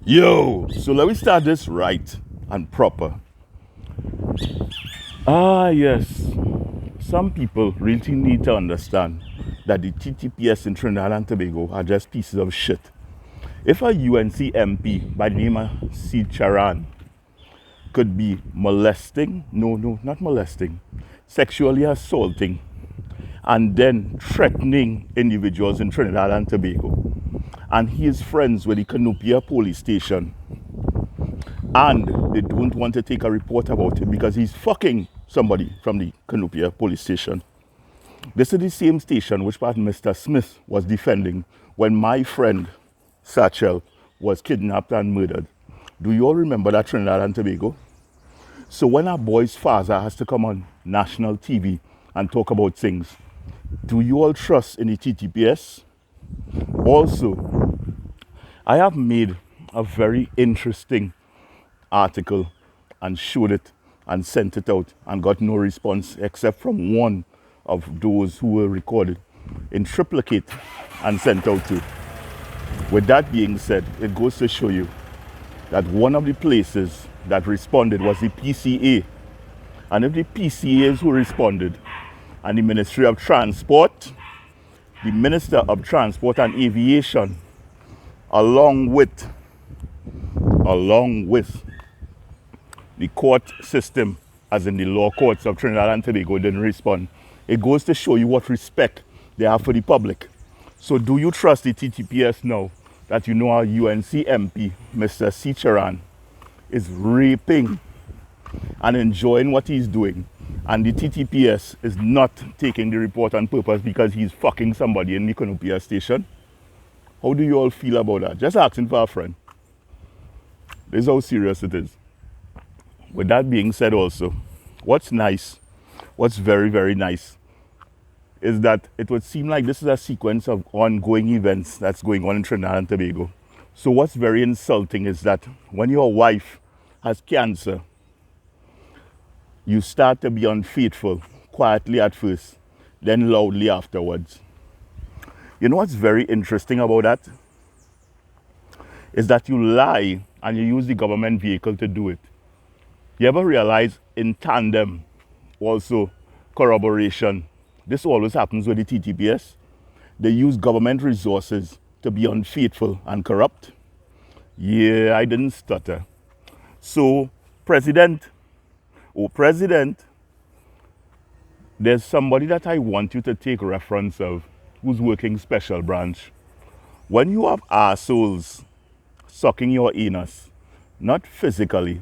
Yo, so let me start this right and proper. Yes. Some people really need to understand that the TTPS in Trinidad and Tobago are just pieces of shit. If a UNC MP by the name of C. Charan could be molesting, not molesting, sexually assaulting, and then threatening individuals in Trinidad and Tobago, and he is friends with the Canopia police station, and they don't want to take a report about him because he's fucking somebody from the Canopia police station. This is the same station which part Mr. Smith was defending when my friend Satchel was kidnapped and murdered. Do you all remember that Trinidad and Tobago? So when our boy's father has to come on national TV and talk about things, do you all trust in the TTPS? Also, I have made a very interesting article and showed it and sent it out and got no response except from one of those who were recorded in triplicate and sent out to. With that being said, it goes to show you that one of the places that responded was the PCA. And if the PCAs who responded and the Ministry of Transport, the Minister of Transport and Aviation, along with the court system, as in the law courts of Trinidad and Tobago, didn't respond, it goes to show you what respect they have for the public. So do you trust the TTPS now that you know our UNC MP, Mr. C. Charan, is raping and enjoying what he's doing, and the TTPS is not taking the report on purpose because he's fucking somebody in the Canopia station? How do you all feel about that? Just asking for a friend. This is how serious it is. With that being said also, what's very, very nice, is that it would seem like this is a sequence of ongoing events that's going on in Trinidad and Tobago. So what's very insulting is that when your wife has cancer, you start to be unfaithful, quietly at first, then loudly afterwards. You know what's very interesting about that? Is that you lie and you use the government vehicle to do it. You ever realize in tandem, also corroboration, this always happens with the TTPS. They use government resources to be unfaithful and corrupt. Yeah, I didn't stutter. So, President, there's somebody that I want you to take reference of who's working special branch. When you have assholes sucking your anus, not physically,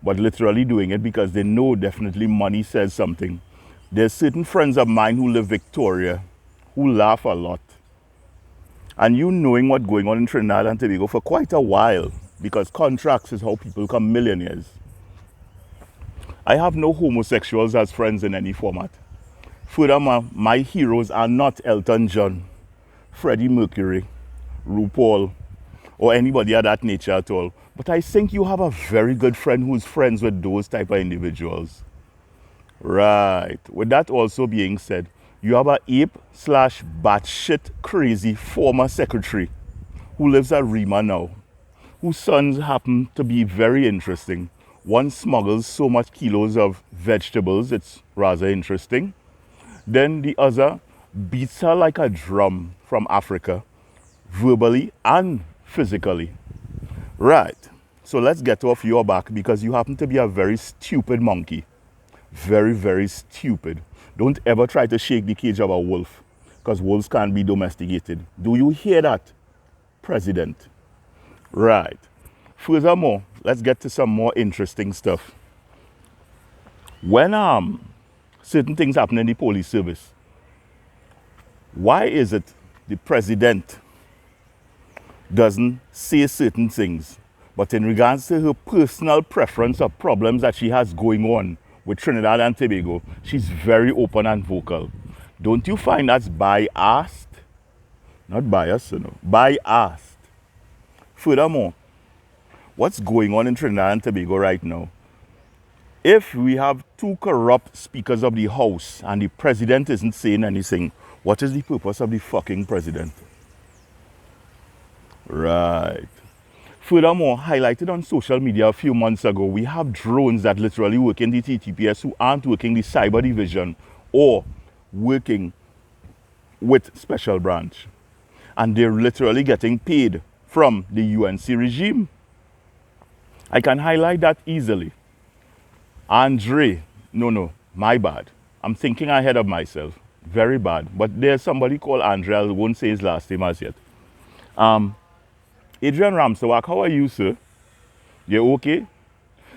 but literally doing it because they know definitely money says something. There's certain friends of mine who live Victoria who laugh a lot. And you knowing what's going on in Trinidad and Tobago for quite a while, because contracts is how people become millionaires. I have no homosexuals as friends in any format. Furthermore, my heroes are not Elton John, Freddie Mercury, RuPaul, or anybody of that nature at all. But I think you have a very good friend who's friends with those type of individuals. Right. With that also being said, you have a ape/batshit crazy former secretary who lives at Rima now, whose sons happen to be very interesting. One smuggles so much kilos of vegetables, it's rather interesting. Then the other beats her like a drum from Africa, verbally and physically. Right, so let's get off your back because you happen to be a very stupid monkey. Very, very stupid. Don't ever try to shake the cage of a wolf because wolves can't be domesticated. Do you hear that, President? Right. Furthermore, let's get to some more interesting stuff. When certain things happen in the police service, why is it the president doesn't say certain things, but in regards to her personal preference or problems that she has going on with Trinidad and Tobago, she's very open and vocal? Don't you find that's biased? Not biased, biased. Furthermore, what's going on in Trinidad and Tobago right now? If we have two corrupt speakers of the House and the president isn't saying anything, what is the purpose of the fucking president? Right. Furthermore, highlighted on social media a few months ago, we have drones that literally work in the TTPS who aren't working the cyber division or working with special branch. And they're literally getting paid from the UNC regime. I can highlight that easily. Andre, no, my bad. I'm thinking ahead of myself. Very bad. But there's somebody called Andre, I won't say his last name as yet. Adrian Ramsawak, how are you, sir? You okay?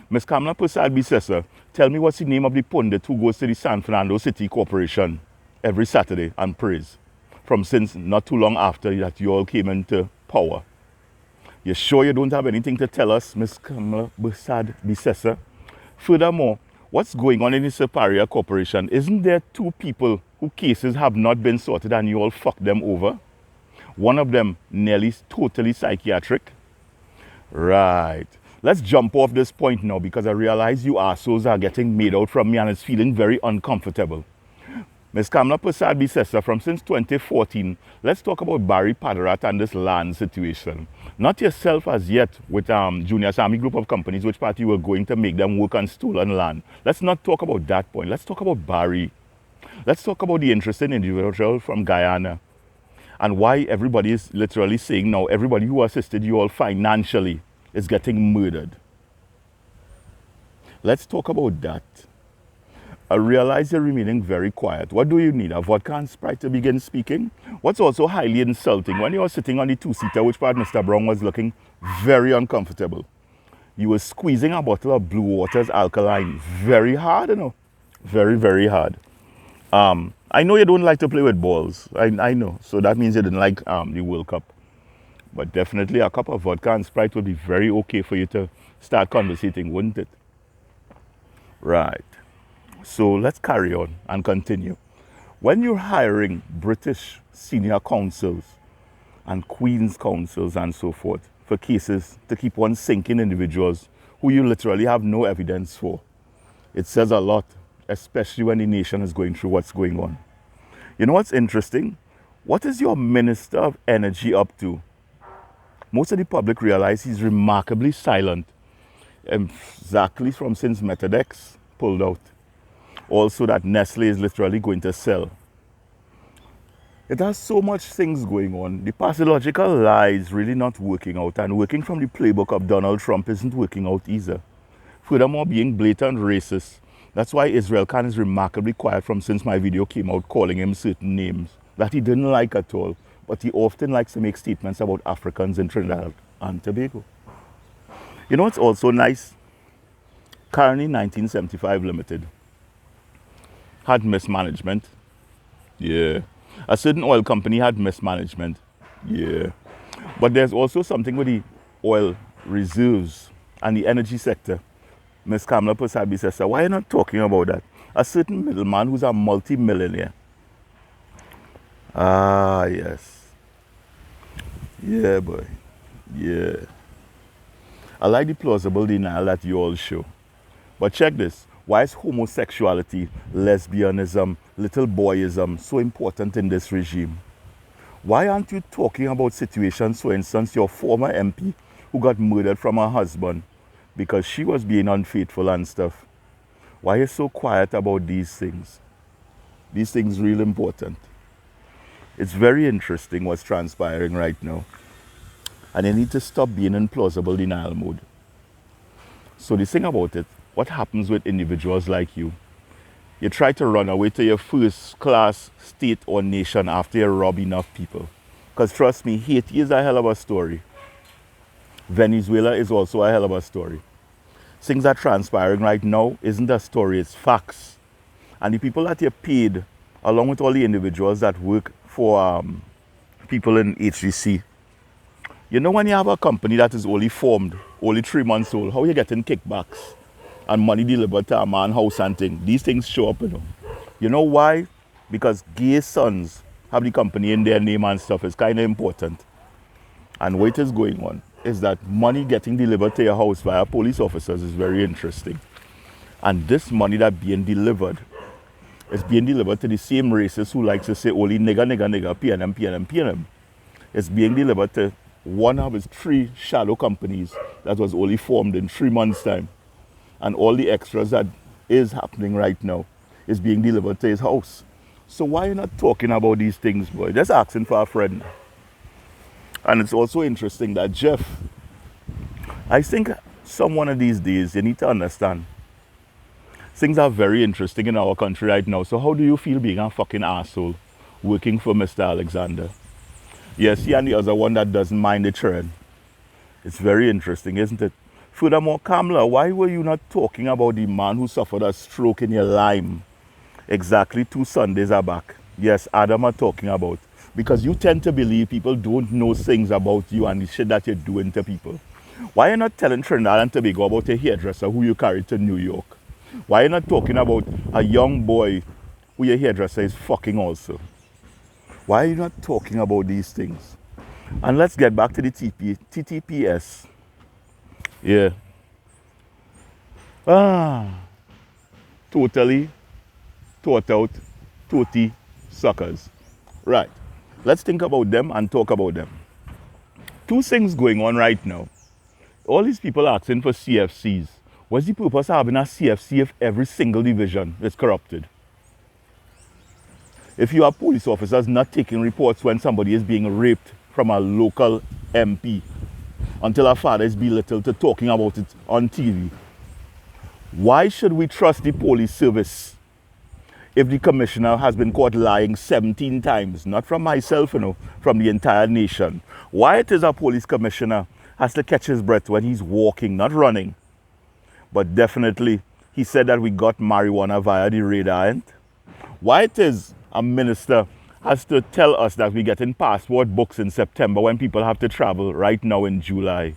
Miss Kamala Prasad Bisesa, tell me what's the name of the pundit who goes to the San Fernando City Corporation every Saturday and prays from since not too long after that you all came into power. You sure you don't have anything to tell us, Miss Kamala Prasad Bisesa? Furthermore, what's going on in the Superior Corporation? Isn't there two people whose cases have not been sorted and you all fucked them over? One of them nearly totally psychiatric. Right. Let's jump off this point now because I realize you assholes are getting made out from me and it's feeling very uncomfortable. Ms. Kamala Prasad Bisesa, from since 2014, let's talk about Barry Padarat and this land situation. Not yourself as yet with Junior Sammy group of companies which party were going to make them work on stolen land. Let's not talk about that point. Let's talk about Barry. Let's talk about the interesting individual from Guyana. And why everybody is literally saying now everybody who assisted you all financially is getting murdered. Let's talk about that. I realize you're remaining very quiet. What do you need? A vodka and Sprite to begin speaking? What's also highly insulting, when you were sitting on the two-seater, which part Mr. Brown was looking very uncomfortable, you were squeezing a bottle of Blue Waters alkaline very hard, you know. Very, very hard. I know you don't like to play with balls. I know. So that means you didn't like the World Cup. But definitely a cup of vodka and Sprite would be very okay for you to start conversating, wouldn't it? Right. So let's carry on and continue. When you're hiring British senior counsels and Queen's counsels and so forth for cases to keep on sinking individuals who you literally have no evidence for, it says a lot, especially when the nation is going through what's going on. You know what's interesting? What is your Minister of Energy up to? Most of the public realize he's remarkably silent, exactly from since Metadex pulled out. Also that Nestle is literally going to sell. It has so much things going on. The pathological lie is really not working out, and working from the playbook of Donald Trump isn't working out either. Furthermore, being blatant racist. That's why Israel Khan is remarkably quiet from since my video came out calling him certain names that he didn't like at all. But he often likes to make statements about Africans in Trinidad and Tobago. You know what's also nice? Currently 1975 Limited had mismanagement. Yeah. A certain oil company had mismanagement. Yeah. But there's also something with the oil reserves and the energy sector. Ms. Kamala Prasad Bisesa, why are you not talking about that? A certain middleman who's a multi-millionaire. Ah, yes. Yeah, boy. Yeah. I like the plausible denial that you all show. But check this. Why is homosexuality, lesbianism, little boyism so important in this regime? Why aren't you talking about situations, for instance, your former MP who got murdered from her husband because she was being unfaithful and stuff? Why are you so quiet about these things? These things are really important. It's very interesting what's transpiring right now. And you need to stop being in plausible denial mode. So the thing about it, what happens with individuals like you? You try to run away to your first class state or nation after you rob enough people. Because trust me, Haiti is a hell of a story. Venezuela is also a hell of a story. Things that are transpiring right now isn't a story, it's facts. And the people that you paid, along with all the individuals that work for people in HGC, you know when you have a company that is only formed, only 3 months old, how you getting kickbacks and money delivered to a man's house and things? These things show up, you know. You know why? Because gay sons have the company in their name and stuff. It's kind of important. And what is going on is that money getting delivered to your house via police officers is very interesting. And this money that being delivered is being delivered to the same racists who like to say only nigga, nigga, nigga, PNM, PNM, PNM. It's being delivered to one of his 3 shadow companies that was only formed in 3 months' time. And all the extras that is happening right now is being delivered to his house. So why are you not talking about these things, boy? Just asking for a friend. And it's also interesting that Jeff, I think some one of these days you need to understand things are very interesting in our country right now. So how do you feel being a fucking asshole working for Mr. Alexander? Yes, he and the other one that doesn't mind the churn. It's very interesting, isn't it? Furthermore, Kamala, why were you not talking about the man who suffered a stroke in your lime exactly 2 Sundays back? Yes, Adam are talking about. Because you tend to believe people don't know things about you and the shit that you're doing to people. Why are you not telling Trinidad and Tobago about a hairdresser who you carried to New York? Why are you not talking about a young boy who your hairdresser is fucking also? Why are you not talking about these things? And let's get back to the TTPS. Yeah. Totally thought out, totally suckers. Right. Let's think about them and talk about them. 2 things going on right now. All these people asking for CFCs. What's the purpose of having a CFC if every single division is corrupted? If you have police officers not taking reports when somebody is being raped from a local MP until our father is belittled to talking about it on TV, why should we trust the police service if the commissioner has been caught lying 17 times? Not from myself, from the entire nation. Why it is a police commissioner has to catch his breath when he's walking, not running. But definitely, he said that we got marijuana via the radar. Why it is a minister has to tell us that we're getting passport books in September when people have to travel right now in July.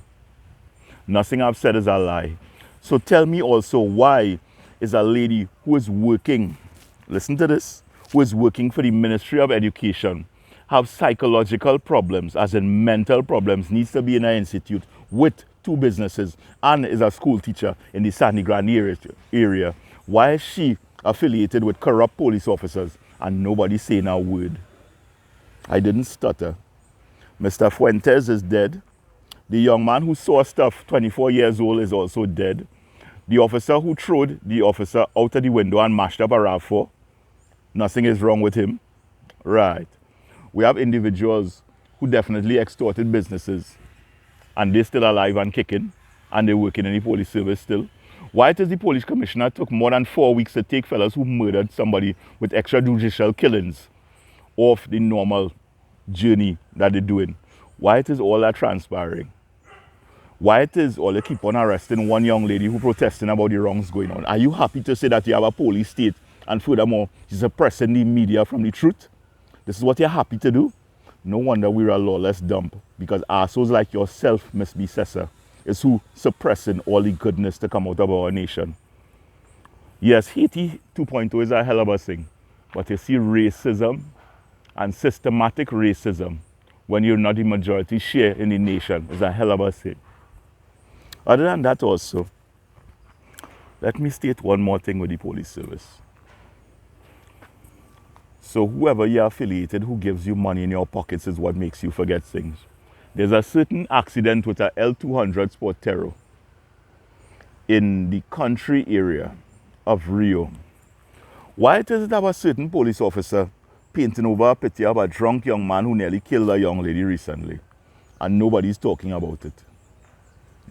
Nothing I've said is a lie. So tell me also, why is a lady who is working, listen to this, who is working for the Ministry of Education, have psychological problems, as in mental problems, needs to be in an institute with 2 businesses and is a school teacher in the Sandy Grande area? Why is she affiliated with corrupt police officers and nobody saying a word? I didn't stutter. Mr. Fuentes is dead. The young man who saw stuff, 24 years old, is also dead. The officer who threw the officer out of the window and mashed up a RAV4, nothing is wrong with him. Right. We have individuals who definitely extorted businesses and they're still alive and kicking and they're working in the police service still. Why it is the police commissioner took more than 4 weeks to take fellas who murdered somebody with extrajudicial killings off the normal journey that they're doing? Why it is all that transpiring? Why it is all they keep on arresting one young lady who protesting about the wrongs going on? Are you happy to say that you have a police state and furthermore you're suppressing the media from the truth? This is what you're happy to do? No wonder we're a lawless dump, because assholes like yourself, Miss B. Sessa, is who suppressing all the goodness to come out of our nation. Yes, Haiti 2.0 is a hell of a thing, but you see racism and systematic racism when you're not the majority share in the nation is a hell of a thing. Other than that also, let me state one more thing with the police service. So whoever you're affiliated, who gives you money in your pockets is what makes you forget things. There's a certain accident with a L200 Sport Terror in the country area of Rio. Why it is that a certain police officer painting over a picture of a drunk young man who nearly killed a young lady recently, and nobody's talking about it?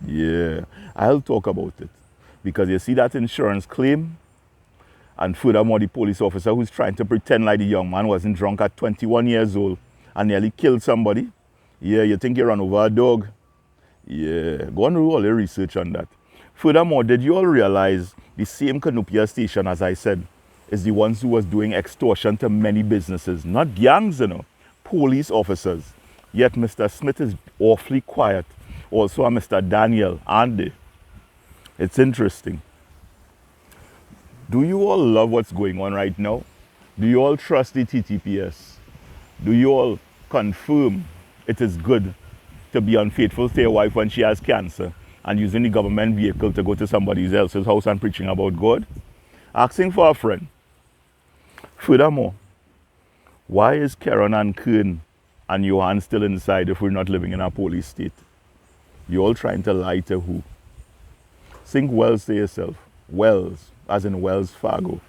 Yeah, I'll talk about it. Because you see that insurance claim, and furthermore the police officer who's trying to pretend like the young man wasn't drunk at 21 years old and nearly killed somebody. Yeah, you think you ran over a dog? Yeah, go and do all the research on that. Furthermore, did you all realize the same Canopia station, as I said, is the ones who was doing extortion to many businesses? Not gangs, police officers. Yet Mr. Smith is awfully quiet. Also Mr. Daniel, aren't they? It's interesting. Do you all love what's going on right now? Do you all trust the TTPS? Do you all confirm it is good to be unfaithful to your wife when she has cancer and using the government vehicle to go to somebody else's house and preaching about God? Asking for a friend. Furthermore, why is Karen and Kern and your hand's still inside if we're not living in a police state. You're all trying to lie to who? Think Wells to yourself. Wells, as in Wells Fargo.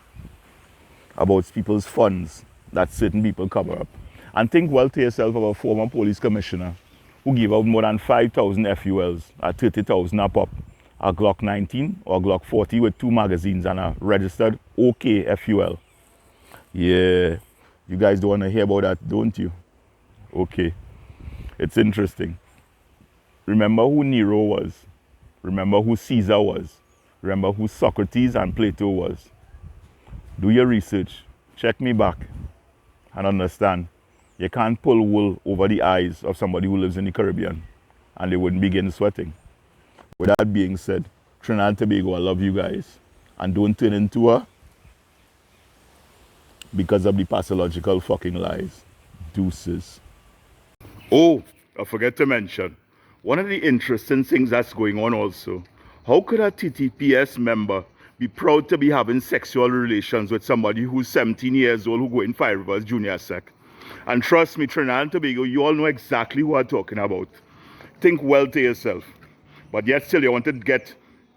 About people's funds that certain people cover up. And think well to yourself about a former police commissioner who gave out more than 5,000 FULs at 30,000 a pop. A Glock 19 or Glock 40 with 2 magazines and a registered OK FUL. Yeah, you guys don't want to hear about that, don't you? Okay, it's interesting. Remember who Nero was. Remember who Caesar was. Remember who Socrates and Plato was. Do your research. Check me back and understand. You can't pull wool over the eyes of somebody who lives in the Caribbean and they wouldn't begin sweating. With that being said, Trinidad and Tobago, I love you guys. And don't turn into a because of the pathological fucking lies. Deuces. Oh, I forget to mention, one of the interesting things that's going on also, how could a TTPS member be proud to be having sexual relations with somebody who's 17 years old who go in Five Rivers Junior Sec? And trust me, Trinidad and Tobago, you all know exactly who I'm talking about. Think well to yourself. But yet still you want to get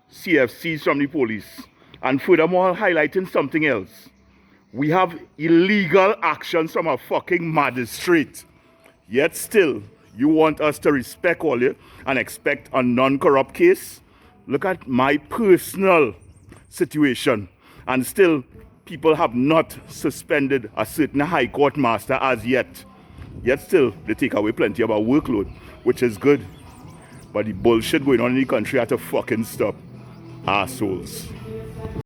CFCs from the police. And furthermore, highlighting something else. We have illegal actions from a fucking magistrate. Yet still, you want us to respect all you and expect a non-corrupt case? Look at my personal situation. And still, people have not suspended a certain high court master as yet. Yet still, they take away plenty of our workload, which is good. But the bullshit going on in the country had to fucking stop. Assholes.